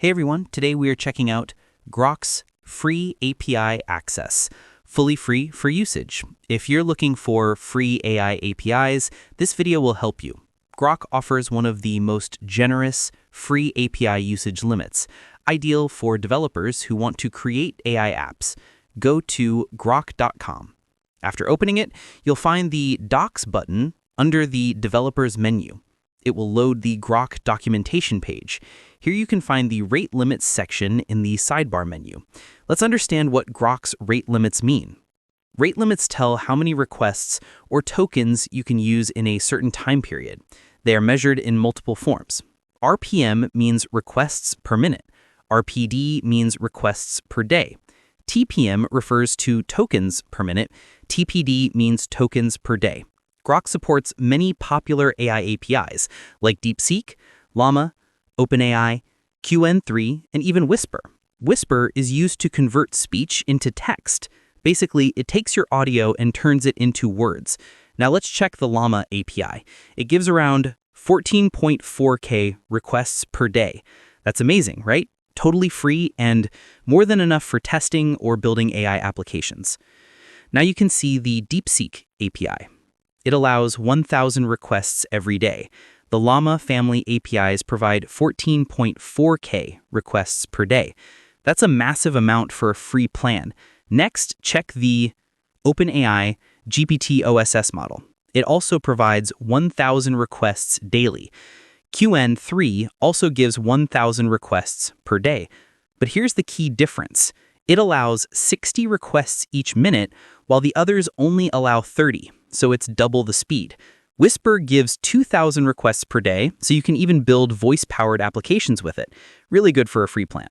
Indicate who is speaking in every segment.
Speaker 1: Hey everyone, today we are checking out Groq's Free API Access, fully free for usage. If you're looking for free AI APIs, this video will help you. Groq offers one of the most generous free API usage limits, ideal for developers who want to create AI apps. Go to groq.com. After opening it, you'll find the Docs button under the Developers menu. It will load the Groq documentation page. Here you can find the rate limits section in the sidebar menu. Let's understand what Groq's rate limits mean. Rate limits tell how many requests or tokens you can use in a certain time period. They are measured in multiple forms. RPM means requests per minute. RPD means requests per day. TPM refers to tokens per minute. TPD means tokens per day. Groq supports many popular AI APIs like DeepSeek, Llama, OpenAI, QN3, and even Whisper. Whisper is used to convert speech into text. Basically, it takes your audio and turns it into words. Now let's check the Llama API. It gives around 14.4K requests per day. That's amazing, right? Totally free and more than enough for testing or building AI applications. Now you can see the DeepSeek API. It allows 1,000 requests every day. The Llama family APIs provide 14.4K requests per day. That's a massive amount for a free plan. Next, check the OpenAI GPT OSS model. It also provides 1,000 requests daily. QN3 also gives 1,000 requests per day. But here's the key difference. It allows 60 requests each minute, while the others only allow 30, so it's double the speed. Whisper gives 2,000 requests per day, so you can even build voice-powered applications with it. Really good for a free plan.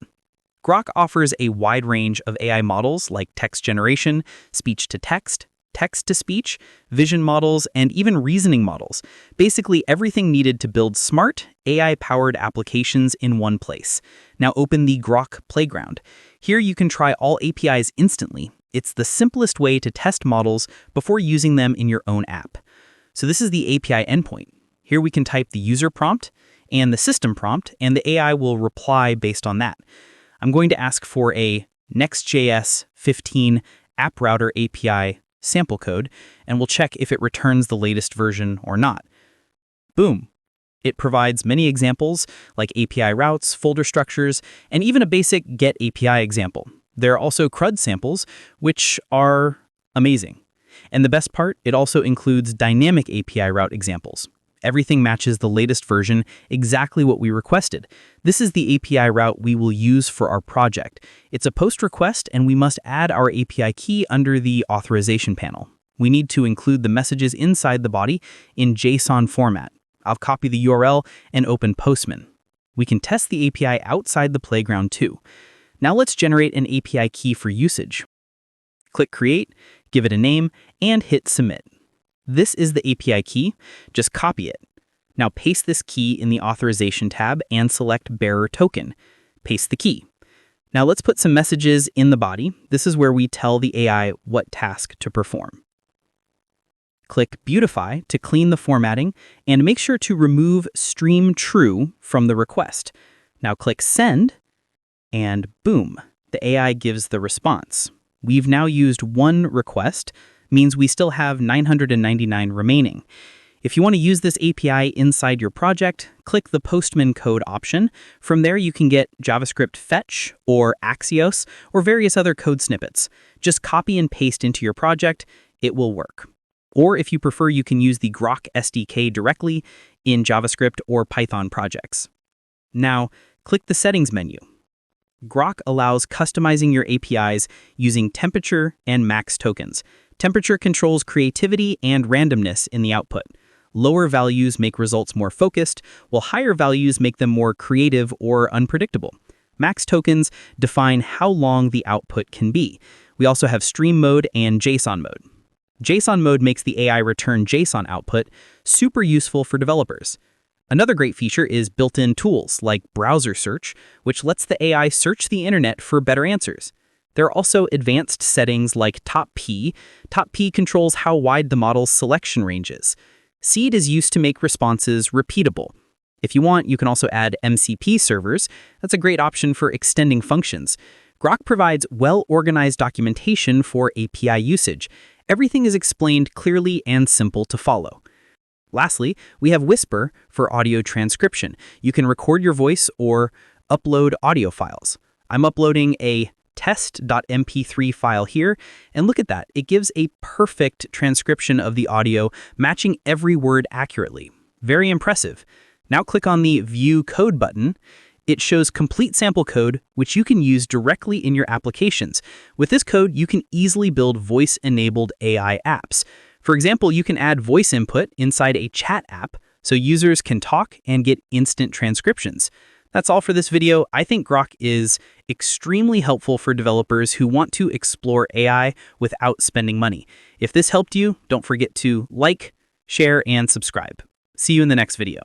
Speaker 1: Groq offers a wide range of AI models like text generation, speech-to-text, text-to-speech, vision models, and even reasoning models. Basically everything needed to build smart, AI-powered applications in one place. Now open the Groq Playground. Here you can try all APIs instantly. It's the simplest way to test models before using them in your own app. So this is the API endpoint. Here we can type the user prompt and the system prompt, and the AI will reply based on that. I'm going to ask for a Next.js 15 app router API sample code, and we'll check if it returns the latest version or not. Boom. It provides many examples like API routes, folder structures, and even a basic get API example. There are also CRUD samples, which are amazing. And the best part, it also includes dynamic API route examples. Everything matches the latest version, exactly what we requested. This is the API route we will use for our project. It's a post request, and we must add our API key under the authorization panel. We need to include the messages inside the body in JSON format. I'll copy the URL and open Postman. We can test the API outside the playground too. Now let's generate an API key for usage. Click Create, give it a name, and hit Submit. This is the API key. Just copy it. Now paste this key in the Authorization tab and select Bearer Token. Paste the key. Now let's put some messages in the body. This is where we tell the AI what task to perform. Click Beautify to clean the formatting, and make sure to remove Stream True from the request. Now click Send, and boom, the AI gives the response. We've now used one request, means we still have 999 remaining. If you want to use this API inside your project, click the Postman code option. From there you can get JavaScript Fetch or Axios or various other code snippets. Just copy and paste into your project, it will work. Or if you prefer, you can use the Groq SDK directly in JavaScript or Python projects. Now, click the Settings menu. Groq allows customizing your APIs using temperature and max tokens. Temperature controls creativity and randomness in the output. Lower values make results more focused, while higher values make them more creative or unpredictable. Max tokens define how long the output can be. We also have Stream mode and JSON mode. JSON mode makes the AI return JSON output, super useful for developers. Another great feature is built-in tools like browser search, which lets the AI search the internet for better answers. There are also advanced settings like Top P. Top P controls how wide the model's selection range is. Seed is used to make responses repeatable. If you want, you can also add MCP servers. That's a great option for extending functions. Groq provides well-organized documentation for API usage. Everything is explained clearly and simple to follow. Lastly, we have Whisper for audio transcription. You can record your voice or upload audio files. I'm uploading a test.mp3 file here, and look at that. It gives a perfect transcription of the audio, matching every word accurately. Very impressive. Now click on the View Code button. It shows complete sample code, which you can use directly in your applications. With this code, you can easily build voice-enabled AI apps. For example, you can add voice input inside a chat app so users can talk and get instant transcriptions. That's all for this video. I think Groq is extremely helpful for developers who want to explore AI without spending money. If this helped you, don't forget to like, share, and subscribe. See you in the next video.